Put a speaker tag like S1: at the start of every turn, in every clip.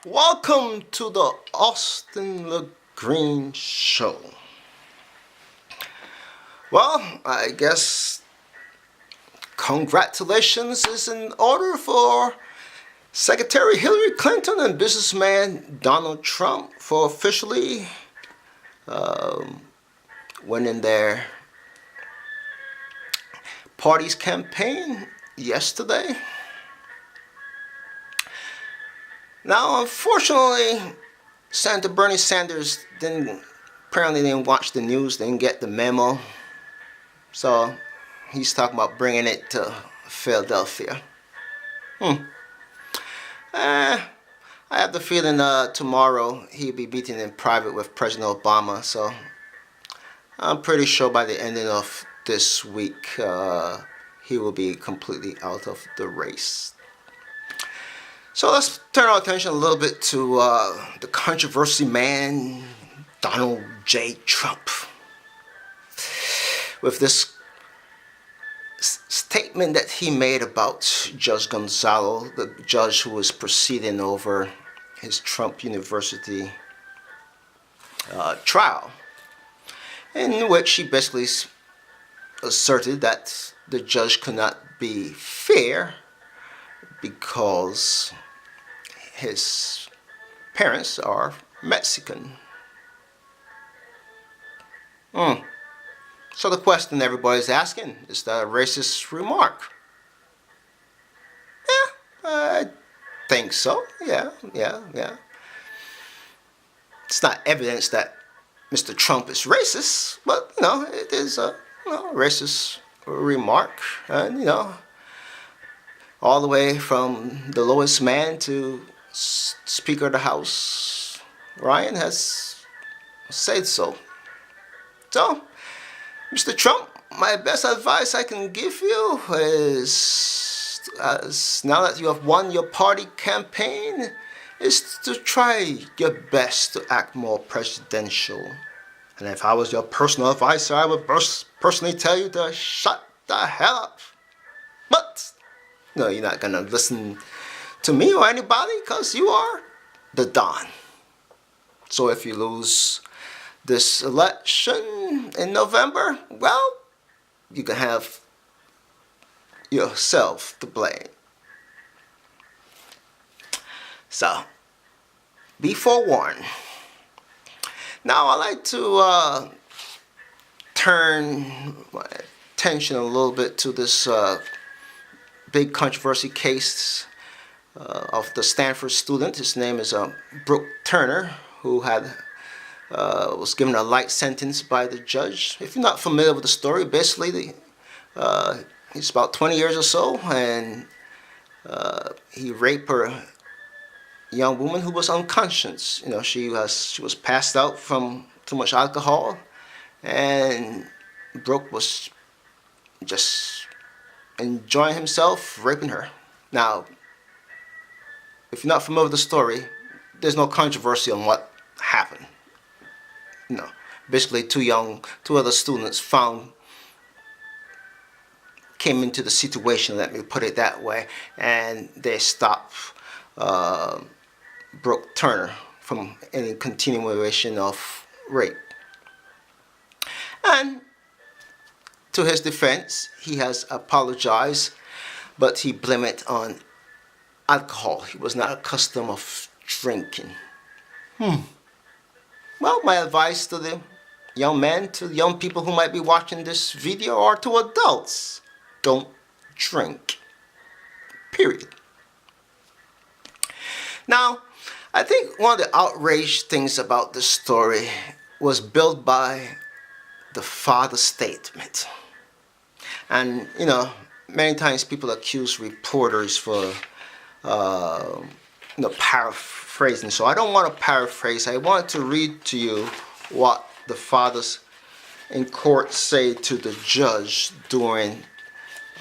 S1: Welcome to the Austin LeGreen Show. Well, I guess congratulations is in order for Secretary Hillary Clinton and businessman Donald Trump for officially winning their party's campaign yesterday. Now, unfortunately, Senator Bernie Sanders apparently didn't watch the news, didn't get the memo. So he's talking about bringing it to Philadelphia. I have the feeling tomorrow he'll be meeting in private with President Obama. So I'm pretty sure by the end of this week he will be completely out of the race. So let's turn our attention a little bit to the controversy man, Donald J. Trump. With this statement that he made about Judge Gonzalo, the judge who was proceeding over his Trump University trial, in which he basically asserted that the judge could not be fair because his parents are Mexican. So the question everybody's asking, is that a racist remark? Yeah, I think so. Yeah. It's not evidence that Mr. Trump is racist, but it is a racist remark. And all the way from the lowest man to Speaker of the House, Ryan has said so. So, Mr. Trump, my best advice I can give you is, now that you have won your party campaign, is to try your best to act more presidential. And if I was your personal advisor, I would personally tell you to shut the hell up. But no, you're not gonna listen to me or anybody because you are the Don. So if you lose this election in November, well, you can have yourself to blame. So, be forewarned. Now I like to turn my attention a little bit to this big controversy case of the Stanford student. His name is Brooke Turner, who was given a light sentence by the judge. If you're not familiar with the story, basically he's about 20 years or so, and he raped a young woman who was unconscious. She was passed out from too much alcohol, and Brooke was just enjoying himself raping her. Now, if you're not familiar with the story, there's no controversy on what happened. Basically two other students came into the situation, let me put it that way, and they stopped Brooke Turner from any continuation of rape. And to his defense, he has apologized, but he blamed it on alcohol. He was not accustomed of drinking. Well, my advice to the young men, to the young people who might be watching this video, or to adults, don't drink. Period. Now, I think one of the outrage things about this story was built by the father's statement. And, many times people accuse reporters for, paraphrasing. So I don't want to paraphrase. I want to read to you what the fathers in court say to the judge during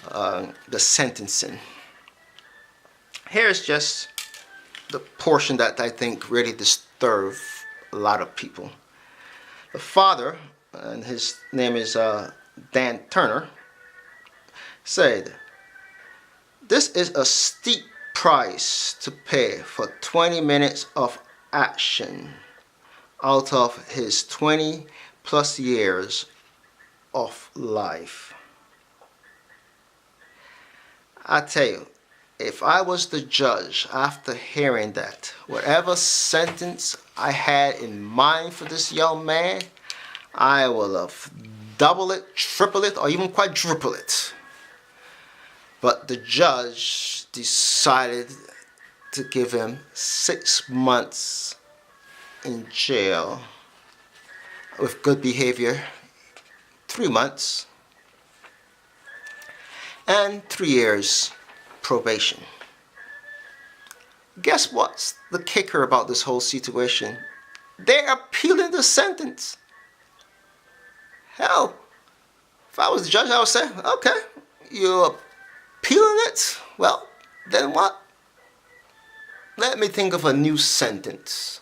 S1: the sentencing. Here's just the portion that I think really disturbed a lot of people. The father, and his name is Dan Turner, said, "This is a steep price to pay for 20 minutes of action out of his 20 plus years of life? I tell you, if I was the judge after hearing that, whatever sentence I had in mind for this young man, I will have double it, triple it, or even quadruple it. But the judge decided to give him 6 months in jail with good behavior, 3 months, and 3 years probation. Guess what's the kicker about this whole situation? They're appealing the sentence. Hell, if I was the judge, I would say, okay, you're appealing it? Well, then what? Let me think of a new sentence.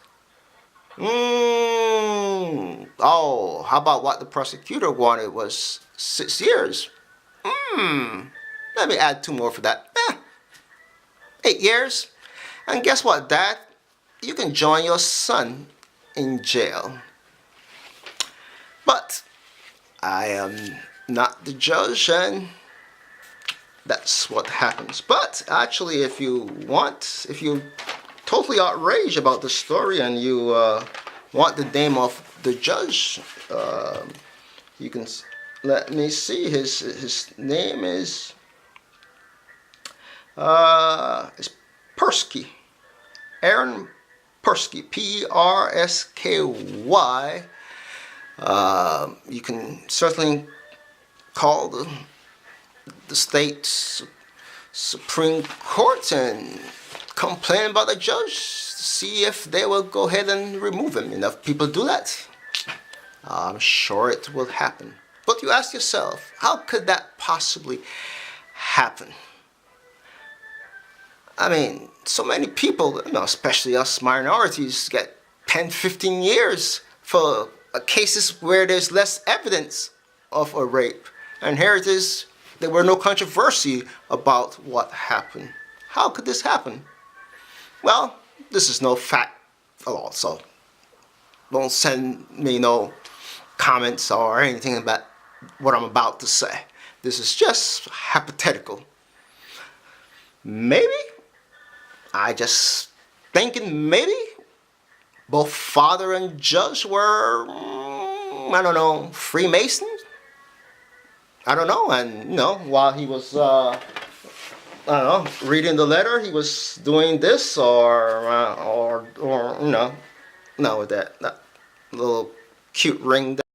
S1: Oh, how about what the prosecutor wanted was 6 years? Let me add 2 more for that. 8 years. And guess what, Dad? You can join your son in jail. But I am not the judge, and that's what happens. But actually, if you're totally outraged about the story and you want the name of the judge, you can let me see. His name is Persky, Aaron Persky, Persky. You can certainly call the state Supreme Court and complain about the judge to see if they will go ahead and remove him. Enough people do that, I'm sure it will happen. But you ask yourself, how could that possibly happen? I mean, so many people, especially us minorities, get 10, 15 years for cases where there's less evidence of a rape. And here it is, there were no controversy about what happened. How could this happen? Well, this is no fact at all, so don't send me no comments or anything about what I'm about to say. This is just hypothetical. Maybe, I just thinking maybe both father and judge were, I don't know, Freemasons? I don't know, and while he was, I don't know, reading the letter, he was doing this or with that little cute ring.